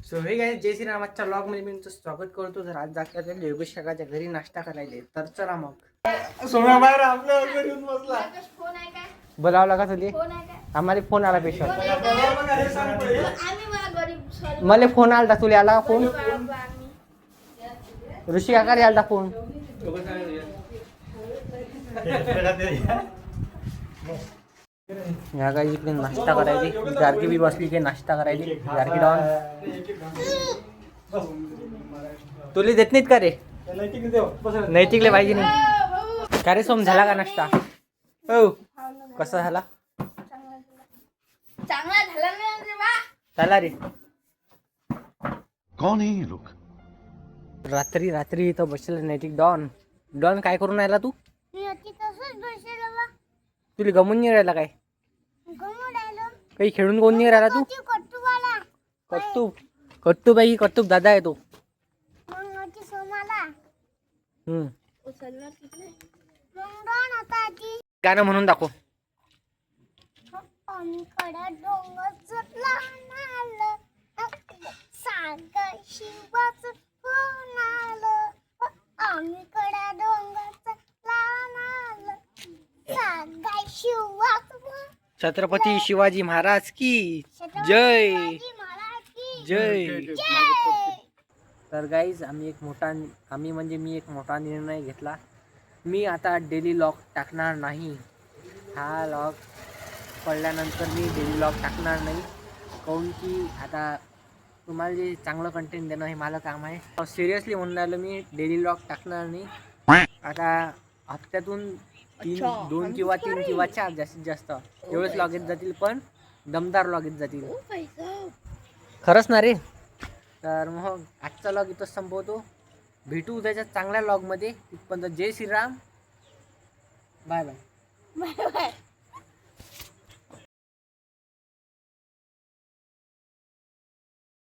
So हे guys, जय श्रीराम. आजच्या vlog मध्ये मी तुमचं स्वागत करतो. तर आज जातात योगेश काकाच्या घरी नाश्ता करायला. तर चला मग. सोम्या बाहेर आपल्या घरी येऊन बसला. बोलावं लागा तुझी. आम्हाला फोन आला पेशल. मला फोन आला तुला आला फोन. ऋषी काका आलता फोन. या काही इकडे नाश्ता करायची. गारकी बी बसली की नाश्ता करायची. गारकी डाऊन तुला देत नाहीत का रे? नैतिकले पाहिजे नाही का रे? सोम झाला का नाश्ता? हो, कसा झाला? चांगला झाला ना. झाला रे. कौन है ये लोग? रात्री इथं बसले नैतिक. डॉन काय करून राहिला तू? तुला गमून नाही राहिला काय? काही खेळून कोण नाही राहिला तू? कट्टू बाई, कट्टू दादा आहे तो. गाणं म्हणून दाखव. छत्रपती शिवाजी महाराज की जय जय. तर गाईज, मी एक मोठा निर्णय घेतला. मी आता डेली व्लॉग टाकणार नाही. हा व्लॉग पडल्यानंतर मी डेली व्लॉग टाकणार नाही. काऊन की आता तुम्हाला जे चांगलं कंटेंट देणं हे मला काम आहे. सिरियसली म्हणून राहिलो, मी डेली व्लॉग टाकणार नाही. आता हप्त्यातून 2 किंवा 3 किंवा 4 जास्तीत जास्त एवढेच व्लॉग येत जातील, पण दमदार व्लॉग येत जातील. खरंच ना रे. तर मग आजचा व्लॉग इथंच संपवतो. भेटू उद्याच्या चांगल्या व्लॉगमध्ये. तिथपर्यंत जय श्रीराम. Bye bye.